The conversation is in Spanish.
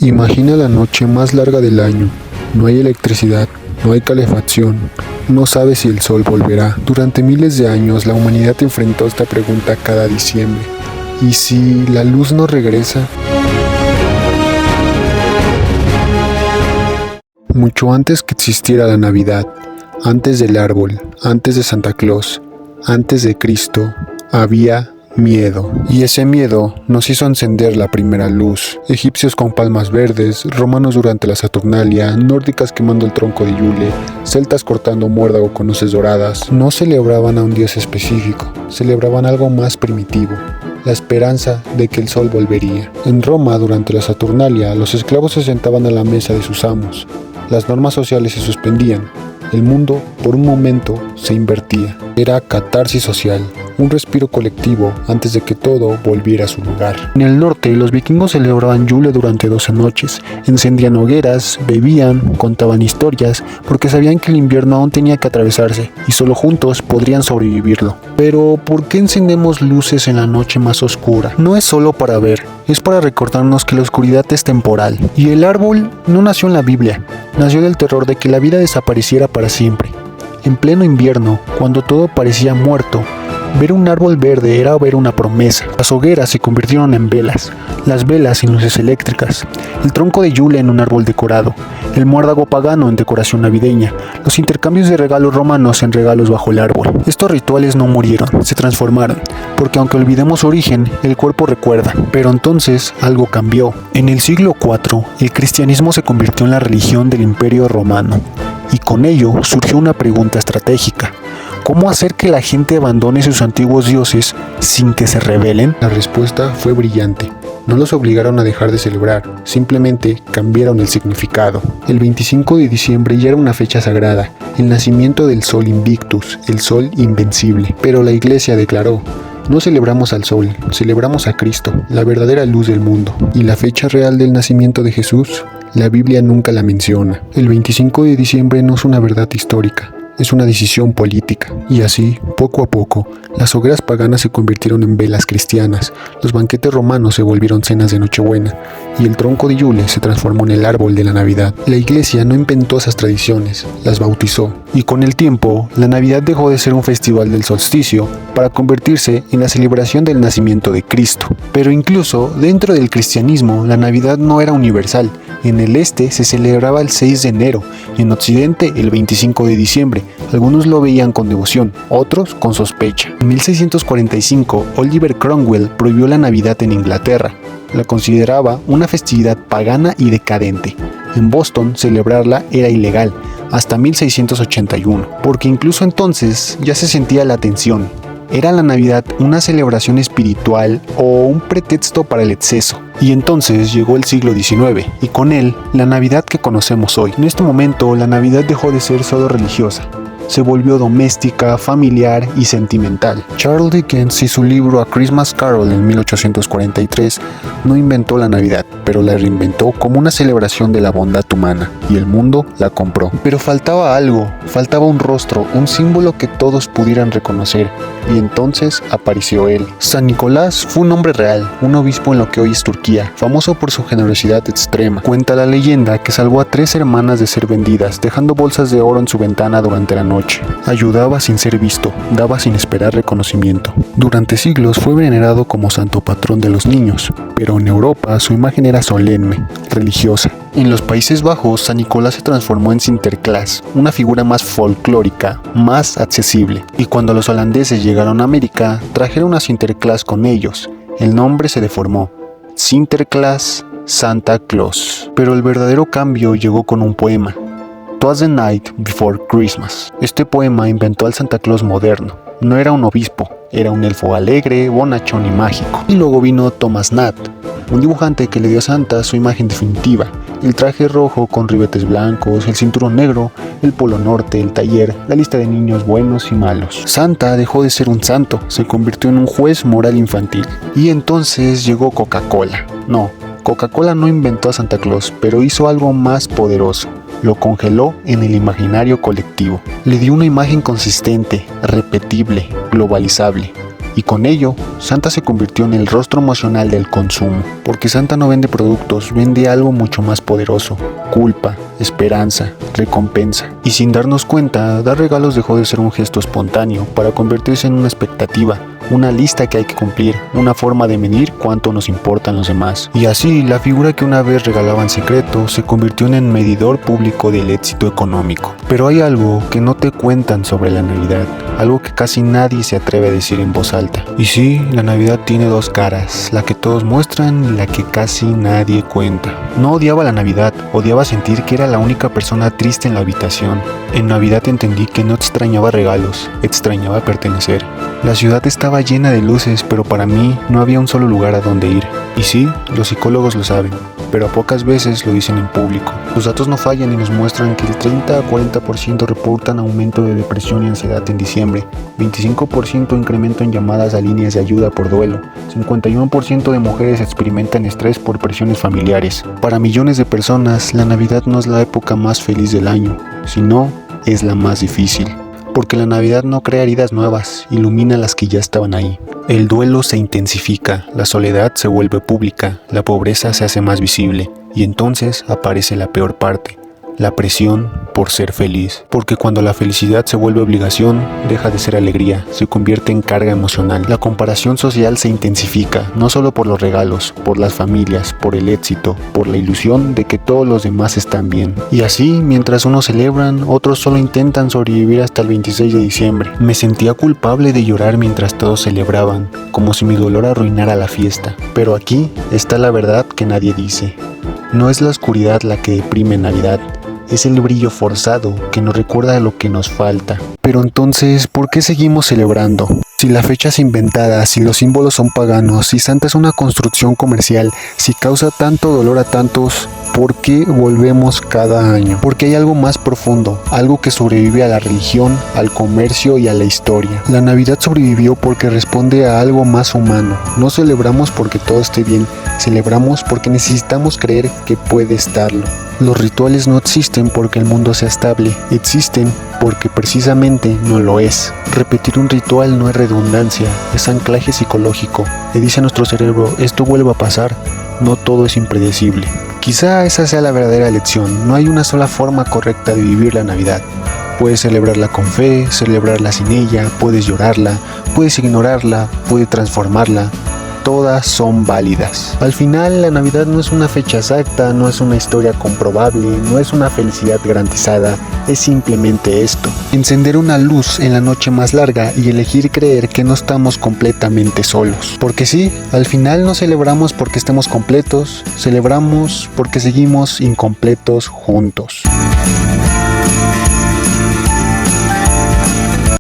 Imagina la noche más larga del año. No hay electricidad, no hay calefacción. No sabes si el sol volverá. Durante miles de años la humanidad enfrentó esta pregunta cada diciembre. ¿Y si la luz no regresa? Mucho antes que existiera la Navidad, antes del árbol, antes de Santa Claus, antes de Cristo, había miedo. Y ese miedo nos hizo encender la primera luz. Egipcios con palmas verdes, romanos durante la Saturnalia, nórdicas quemando el tronco de Yule, celtas cortando muérdago con luces doradas. No celebraban a un dios específico, celebraban algo más primitivo. La esperanza de que el sol volvería. En Roma, durante la Saturnalia, los esclavos se sentaban a la mesa de sus amos. Las normas sociales se suspendían. El mundo, por un momento, se invertía. Era catarsis social, un respiro colectivo antes de que todo volviera a su lugar. En el norte, los vikingos celebraban Yule durante 12 noches. Encendían hogueras, bebían, contaban historias, porque sabían que el invierno aún tenía que atravesarse, y solo juntos podrían sobrevivirlo. Pero, ¿por qué encendemos luces en la noche más oscura? No es solo para ver, es para recordarnos que la oscuridad es temporal. Y el árbol no nació en la Biblia, nació del terror de que la vida desapareciera para siempre. En pleno invierno, cuando todo parecía muerto, ver un árbol verde era ver una promesa. Las hogueras se convirtieron en velas, las velas en luces eléctricas, el tronco de Yule en un árbol decorado, el muérdago pagano en decoración navideña, los intercambios de regalos romanos en regalos bajo el árbol. Estos rituales no murieron, se transformaron, porque aunque olvidemos su origen, el cuerpo recuerda. Pero entonces algo cambió. En el siglo IV, el cristianismo se convirtió en la religión del Imperio Romano, y con ello surgió una pregunta estratégica. ¿Cómo hacer que la gente abandone sus antiguos dioses sin que se rebelen? La respuesta fue brillante. No los obligaron a dejar de celebrar, simplemente cambiaron el significado. El 25 de diciembre ya era una fecha sagrada, el nacimiento del Sol Invictus, el Sol Invencible. Pero la Iglesia declaró: no celebramos al Sol, celebramos a Cristo, la verdadera luz del mundo. ¿Y la fecha real del nacimiento de Jesús? La Biblia nunca la menciona. El 25 de diciembre no es una verdad histórica, es una decisión política. Y así, poco a poco, las hogueras paganas se convirtieron en velas cristianas, los banquetes romanos se volvieron cenas de Nochebuena, y el tronco de Yule se transformó en el árbol de la Navidad. La Iglesia no inventó esas tradiciones, las bautizó. Y con el tiempo, la Navidad dejó de ser un festival del solsticio para convertirse en la celebración del nacimiento de Cristo. Pero incluso dentro del cristianismo, la Navidad no era universal. En el este se celebraba el 6 de enero y en occidente el 25 de diciembre. Algunos lo veían con devoción, otros con sospecha. En 1645, Oliver Cromwell prohibió la Navidad en Inglaterra. La consideraba una festividad pagana y decadente. En Boston, celebrarla era ilegal, hasta 1681, porque incluso entonces ya se sentía la tensión. ¿Era la Navidad una celebración espiritual o un pretexto para el exceso? Y entonces llegó el siglo XIX, y con él, la Navidad que conocemos hoy. En este momento, la Navidad dejó de ser solo religiosa. Se volvió doméstica, familiar y sentimental. Charles Dickens y su libro A Christmas Carol en 1843 no inventó la Navidad, pero la reinventó como una celebración de la bondad humana, y el mundo la compró. Pero faltaba algo, faltaba un rostro, un símbolo que todos pudieran reconocer, y entonces apareció él. San Nicolás fue un hombre real, un obispo en lo que hoy es Turquía, famoso por su generosidad extrema. Cuenta la leyenda que salvó a 3 hermanas de ser vendidas, dejando bolsas de oro en su ventana durante la noche. Ayudaba sin ser visto, daba sin esperar reconocimiento. Durante siglos fue venerado como santo patrón de los niños, pero en Europa su imagen era solemne, religiosa. En los Países Bajos, San Nicolás se transformó en Sinterklaas, una figura más folclórica, más accesible. Y cuando los holandeses llegaron a América, trajeron a Sinterklaas con ellos. El nombre se deformó: Sinterklaas, Santa Claus. Pero el verdadero cambio llegó con un poema: "'Twas the night before Christmas". Este poema inventó al Santa Claus moderno. No era un obispo, era un elfo alegre, bonachón y mágico. Y luego vino Thomas Nast, un dibujante que le dio a Santa su imagen definitiva: el traje rojo con ribetes blancos, el cinturón negro, el polo norte, el taller, la lista de niños buenos y malos. Santa dejó de ser un santo, se convirtió en un juez moral infantil. Y entonces llegó Coca-Cola. No, Coca-Cola no inventó a Santa Claus, pero hizo algo más poderoso: lo congeló en el imaginario colectivo. Le dio una imagen consistente, repetible, globalizable. Y con ello, Santa se convirtió en el rostro emocional del consumo. Porque Santa no vende productos, vende algo mucho más poderoso: culpa, esperanza, recompensa. Y sin darnos cuenta, dar regalos dejó de ser un gesto espontáneo para convertirse en una expectativa, una lista que hay que cumplir, una forma de medir cuánto nos importan los demás. Y así, la figura que una vez regalaba en secreto se convirtió en el medidor público del éxito económico. Pero hay algo que no te cuentan sobre la Navidad, algo que casi nadie se atreve a decir en voz alta. Y sí, la Navidad tiene dos caras, la que todos muestran y la que casi nadie cuenta. No odiaba la Navidad, odiaba sentir que era la única persona triste en la habitación. En Navidad entendí que no extrañaba regalos, extrañaba pertenecer. La ciudad estaba llena de luces, pero para mí no había un solo lugar a donde ir. Y sí, los psicólogos lo saben, pero pocas veces lo dicen en público. Los datos no fallan y nos muestran que el 30 a 40% reportan aumento de depresión y ansiedad en diciembre, 25% incremento en llamadas a líneas de ayuda por duelo, 51% de mujeres experimentan estrés por presiones familiares. Para millones de personas, la Navidad no es la época más feliz del año, sino es la más difícil. Porque la Navidad no crea heridas nuevas, ilumina las que ya estaban ahí. El duelo se intensifica, la soledad se vuelve pública, la pobreza se hace más visible, y entonces aparece la peor parte: la presión por ser feliz. Porque cuando la felicidad se vuelve obligación, deja de ser alegría, se convierte en carga emocional. La comparación social se intensifica, no solo por los regalos, por las familias, por el éxito, por la ilusión de que todos los demás están bien. Y así, mientras unos celebran, otros solo intentan sobrevivir hasta el 26 de diciembre. Me sentía culpable de llorar mientras todos celebraban, como si mi dolor arruinara la fiesta. Pero aquí está la verdad que nadie dice. No es la oscuridad la que deprime en Navidad, es el brillo forzado que nos recuerda lo que nos falta. Pero entonces, ¿por qué seguimos celebrando? Si la fecha es inventada, si los símbolos son paganos, si Santa es una construcción comercial, si causa tanto dolor a tantos, ¿por qué volvemos cada año? Porque hay algo más profundo, algo que sobrevive a la religión, al comercio y a la historia. La Navidad sobrevivió porque responde a algo más humano. No celebramos porque todo esté bien, celebramos porque necesitamos creer que puede estarlo. Los rituales no existen porque el mundo sea estable, existen porque precisamente no lo es. Repetir un ritual no es redundancia, es anclaje psicológico. Le dice a nuestro cerebro: esto vuelve a pasar, no todo es impredecible. Quizá esa sea la verdadera lección, no hay una sola forma correcta de vivir la Navidad. Puedes celebrarla con fe, celebrarla sin ella, puedes llorarla, puedes ignorarla, puedes transformarla. Todas son válidas. Al final, la Navidad no es una fecha exacta, no es una historia comprobable, no es una felicidad garantizada, es simplemente esto: encender una luz en la noche más larga y elegir creer que no estamos completamente solos. Porque sí, al final no celebramos porque estemos completos, celebramos porque seguimos incompletos juntos.